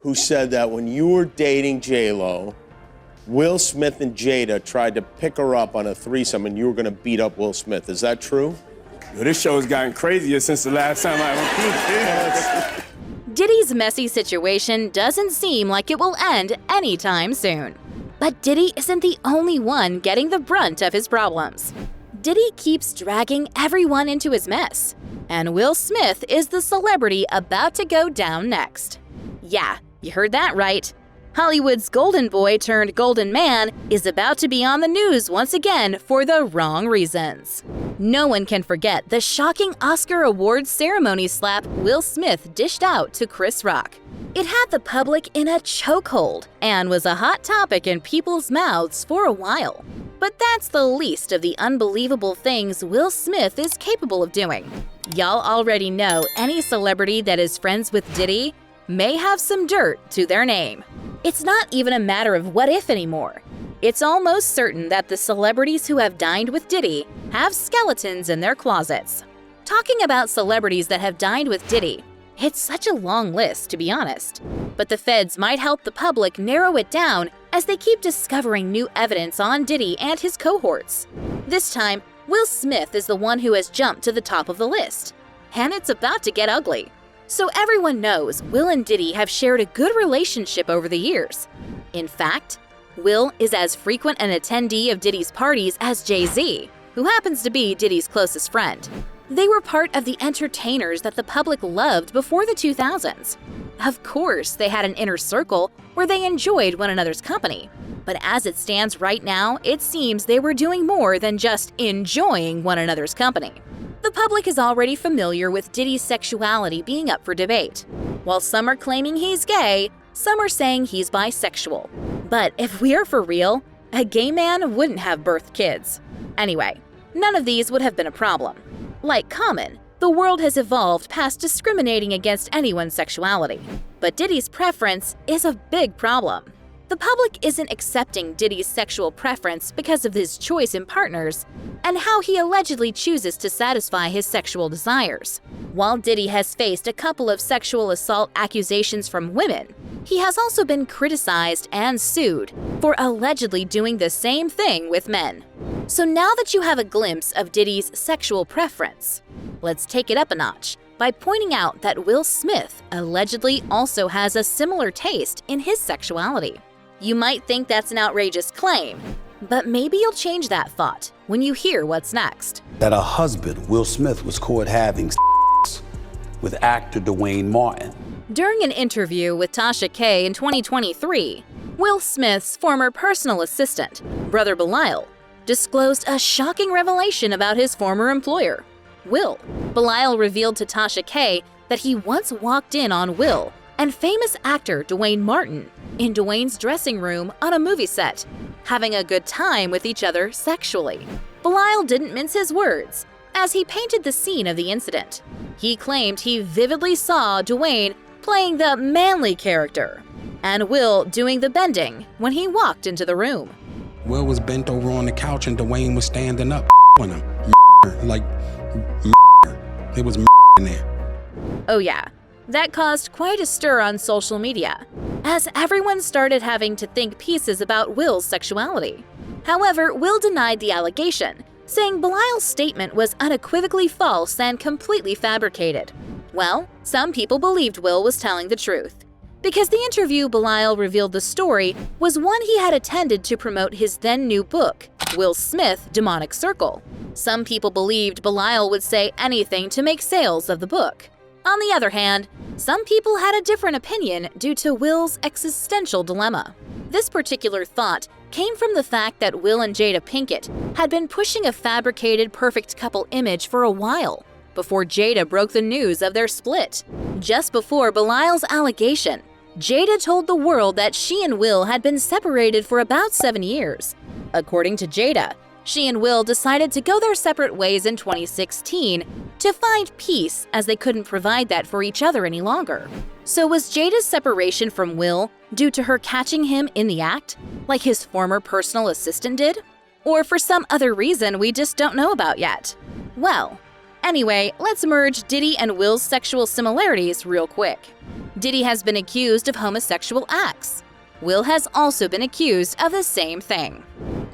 who said that when you were dating J-Lo, Will Smith and Jada tried to pick her up on a threesome and you were gonna beat up Will Smith. Is that true? Yo, this show has gotten crazier since the last time I Diddy's messy situation doesn't seem like it will end anytime soon. But Diddy isn't the only one getting the brunt of his problems. Diddy keeps dragging everyone into his mess, and Will Smith is the celebrity about to go down next. Yeah, you heard that right. Hollywood's golden boy turned golden man is about to be on the news once again for the wrong reasons. No one can forget the shocking Oscar Awards ceremony slap Will Smith dished out to Chris Rock. It had the public in a chokehold and was a hot topic in people's mouths for a while. But that's the least of the unbelievable things Will Smith is capable of doing. Y'all already know any celebrity that is friends with Diddy may have some dirt to their name. It's not even a matter of what if anymore. It's almost certain that the celebrities who have dined with Diddy have skeletons in their closets. Talking about celebrities that have dined with Diddy, it's such a long list, to be honest. But the feds might help the public narrow it down as they keep discovering new evidence on Diddy and his cohorts. This time, Will Smith is the one who has jumped to the top of the list. And it's about to get ugly. So everyone knows Will and Diddy have shared a good relationship over the years. In fact, Will is as frequent an attendee of Diddy's parties as Jay-Z, who happens to be Diddy's closest friend. They were part of the entertainers that the public loved before the 2000s. Of course, they had an inner circle where they enjoyed one another's company. But as it stands right now, it seems they were doing more than just enjoying one another's company. The public is already familiar with Diddy's sexuality being up for debate. While some are claiming he's gay, some are saying he's bisexual. But if we are for real, a gay man wouldn't have birthed kids. Anyway, none of these would have been a problem. Like Common, the world has evolved past discriminating against anyone's sexuality. But Diddy's preference is a big problem. The public isn't accepting Diddy's sexual preference because of his choice in partners and how he allegedly chooses to satisfy his sexual desires. While Diddy has faced a couple of sexual assault accusations from women, he has also been criticized and sued for allegedly doing the same thing with men. So now that you have a glimpse of Diddy's sexual preference, let's take it up a notch by pointing out that Will Smith allegedly also has a similar taste in his sexuality. You might think that's an outrageous claim, but maybe you'll change that thought when you hear what's next. That her husband, Will Smith, was caught having sex with actor Dwayne Martin. During an interview with Tasha K in 2023, Will Smith's former personal assistant, Brother Belial, disclosed a shocking revelation about his former employer, Will. Belial revealed to Tasha K that he once walked in on Will and famous actor Dwayne Martin in Dwayne's dressing room on a movie set, having a good time with each other sexually. Belial didn't mince his words as he painted the scene of the incident. He claimed he vividly saw Dwayne playing the manly character and Will doing the bending when he walked into the room. Will was bent over on the couch and Dwayne was standing up on him. Like, it was in there. Oh yeah. That caused quite a stir on social media, as everyone started having to think pieces about Will's sexuality. However, Will denied the allegation, saying Belial's statement was unequivocally false and completely fabricated. Well, some people believed Will was telling the truth, because the interview Belial revealed the story was one he had attended to promote his then-new book, Will Smith, Demonic Circle. Some people believed Belial would say anything to make sales of the book. On the other hand, some people had a different opinion due to Will's existential dilemma. This particular thought came from the fact that Will and Jada Pinkett had been pushing a fabricated perfect couple image for a while before Jada broke the news of their split. Just before Belial's allegation, Jada told the world that she and Will had been separated for about 7 years. According to Jada, she and Will decided to go their separate ways in 2016 to find peace as they couldn't provide that for each other any longer. So was Jada's separation from Will due to her catching him in the act, like his former personal assistant did? Or for some other reason we just don't know about yet? Well, Anyway, let's merge Diddy and Will's sexual similarities real quick. Diddy has been accused of homosexual acts. Will has also been accused of the same thing.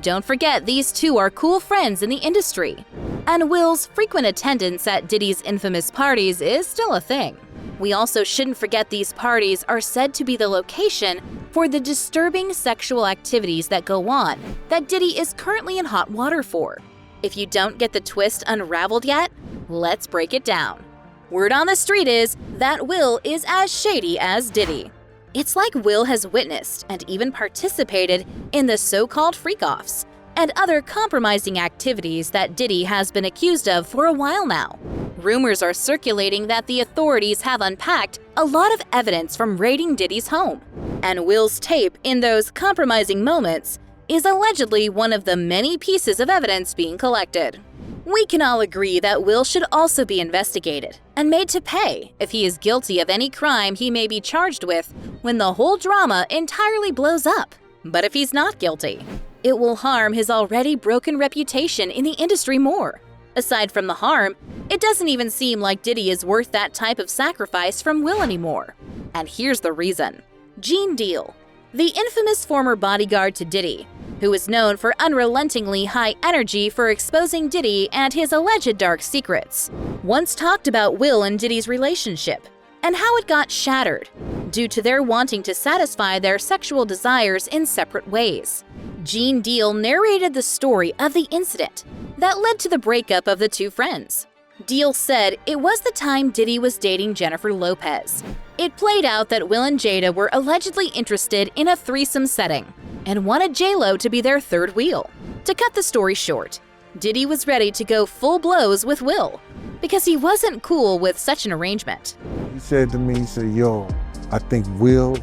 Don't forget, these two are cool friends in the industry. And Will's frequent attendance at Diddy's infamous parties is still a thing. We also shouldn't forget these parties are said to be the location for the disturbing sexual activities that go on that Diddy is currently in hot water for. If you don't get the twist unraveled yet, let's break it down. Word on the street is that Will is as shady as Diddy. It's like Will has witnessed and even participated in the so-called freak-offs and other compromising activities that Diddy has been accused of for a while now. Rumors are circulating that the authorities have unpacked a lot of evidence from raiding Diddy's home, and Will's tape in those compromising moments is allegedly one of the many pieces of evidence being collected. We can all agree that Will should also be investigated and made to pay if he is guilty of any crime he may be charged with when the whole drama entirely blows up. But if he's not guilty, it will harm his already broken reputation in the industry more. Aside from the harm, it doesn't even seem like Diddy is worth that type of sacrifice from Will anymore. And here's the reason. Gene Deal, the infamous former bodyguard to Diddy, who is known for unrelentingly high energy for exposing Diddy and his alleged dark secrets, once talked about Will and Diddy's relationship and how it got shattered due to their wanting to satisfy their sexual desires in separate ways. Gene Deal narrated the story of the incident that led to the breakup of the two friends. Deal said it was the time Diddy was dating Jennifer Lopez. It played out that Will and Jada were allegedly interested in a threesome setting and wanted J-Lo to be their third wheel. To cut the story short, Diddy was ready to go full blows with Will because he wasn't cool with such an arrangement. He said to me, he said, yo, I think Will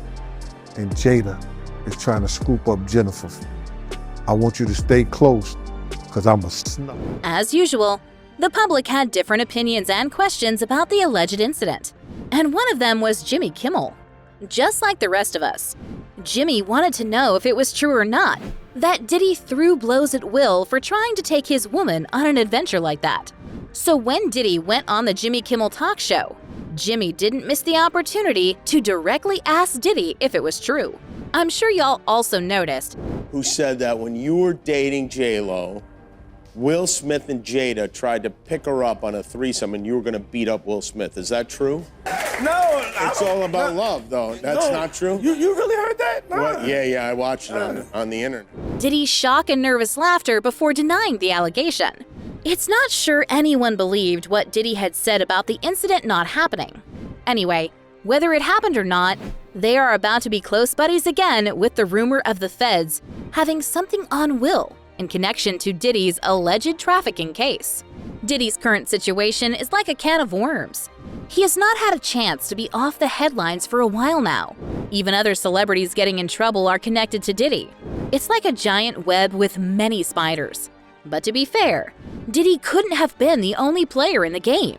and Jada is trying to scoop up Jennifer. I want you to stay close because I'm a snub. As usual, the public had different opinions and questions about the alleged incident. And one of them was Jimmy Kimmel. Just like the rest of us, Jimmy wanted to know if it was true or not that Diddy threw blows at Will for trying to take his woman on an adventure like that. So when Diddy went on the Jimmy Kimmel talk show, Jimmy didn't miss the opportunity to directly ask Diddy if it was true. I'm sure y'all also noticed. Who said that when you were dating J-Lo, Will Smith and Jada tried to pick her up on a threesome and you were going to beat up Will Smith. Is that true? No, It's all about love, though. That's not true? You really heard that? No. What? Yeah, I watched it on the internet. Diddy's shock and nervous laughter before denying the allegation. It's not sure anyone believed what Diddy had said about the incident not happening. Anyway, whether it happened or not, they are about to be close buddies again with the rumor of the feds having something on Will in connection to Diddy's alleged trafficking case. Diddy's current situation is like a can of worms. He has not had a chance to be off the headlines for a while now. Even other celebrities getting in trouble are connected to Diddy. It's like a giant web with many spiders. But to be fair, Diddy couldn't have been the only player in the game.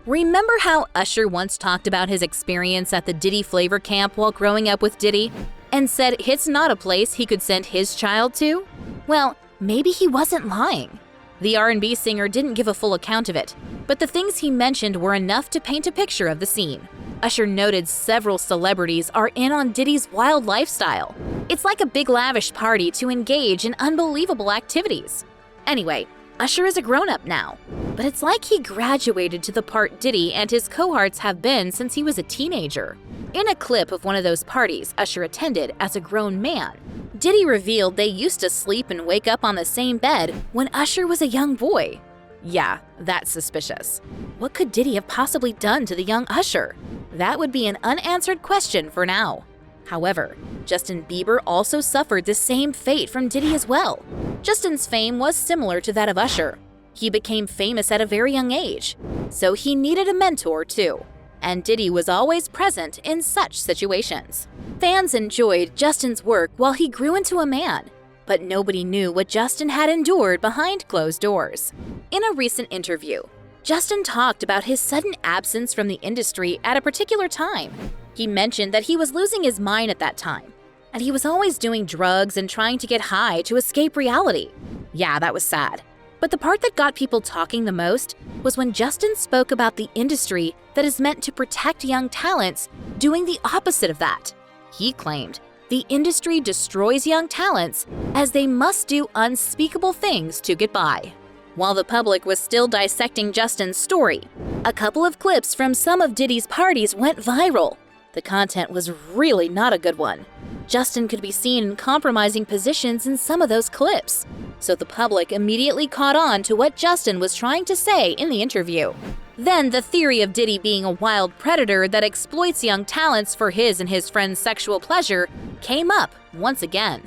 Remember how Usher once talked about his experience at the Diddy flavor camp while growing up with Diddy and said it's not a place he could send his child to? Well, maybe he wasn't lying. The R&B singer didn't give a full account of it, but the things he mentioned were enough to paint a picture of the scene. Usher noted several celebrities are in on Diddy's wild lifestyle. It's like a big lavish party to engage in unbelievable activities. Anyway, Usher is a grown-up now, but it's like he graduated to the part Diddy and his cohorts have been since he was a teenager. In a clip of one of those parties Usher attended as a grown man, Diddy revealed they used to sleep and wake up on the same bed when Usher was a young boy. Yeah, that's suspicious. What could Diddy have possibly done to the young Usher? That would be an unanswered question for now. However, Justin Bieber also suffered the same fate from Diddy as well. Justin's fame was similar to that of Usher. He became famous at a very young age, so he needed a mentor too. And Diddy was always present in such situations. Fans enjoyed Justin's work while he grew into a man, but nobody knew what Justin had endured behind closed doors. In a recent interview, Justin talked about his sudden absence from the industry at a particular time. He mentioned that he was losing his mind at that time, and he was always doing drugs and trying to get high to escape reality. Yeah, that was sad. But the part that got people talking the most was when Justin spoke about the industry that is meant to protect young talents doing the opposite of that. He claimed the industry destroys young talents as they must do unspeakable things to get by. While the public was still dissecting Justin's story, a couple of clips from some of Diddy's parties went viral. The content was really not a good one. Justin could be seen in compromising positions in some of those clips, so the public immediately caught on to what Justin was trying to say in the interview. Then the theory of Diddy being a wild predator that exploits young talents for his and his friends' sexual pleasure came up once again.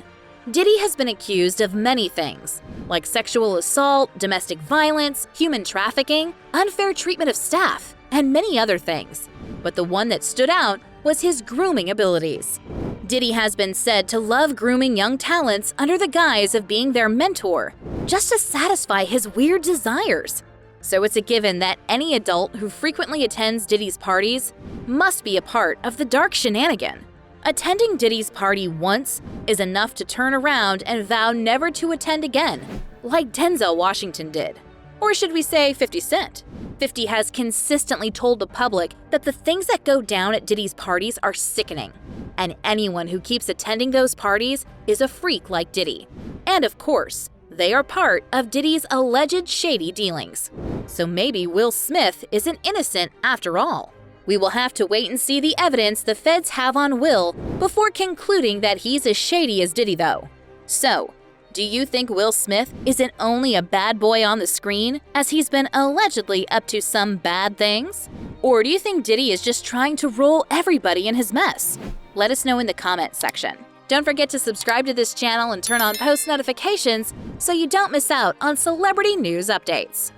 Diddy has been accused of many things, like sexual assault, domestic violence, human trafficking, unfair treatment of staff, and many other things. But the one that stood out was his grooming abilities. Diddy has been said to love grooming young talents under the guise of being their mentor, just to satisfy his weird desires. So it's a given that any adult who frequently attends Diddy's parties must be a part of the dark shenanigan. Attending Diddy's party once is enough to turn around and vow never to attend again, like Denzel Washington did. Or should we say 50 Cent? 50 has consistently told the public that the things that go down at Diddy's parties are sickening, and anyone who keeps attending those parties is a freak like Diddy. And of course, they are part of Diddy's alleged shady dealings. So maybe Will Smith isn't innocent after all. We will have to wait and see the evidence the feds have on Will before concluding that he's as shady as Diddy though. So, do you think Will Smith isn't only a bad boy on the screen, as he's been allegedly up to some bad things? Or do you think Diddy is just trying to roll everybody in his mess? Let us know in the comments section. Don't forget to subscribe to this channel and turn on post notifications so you don't miss out on celebrity news updates.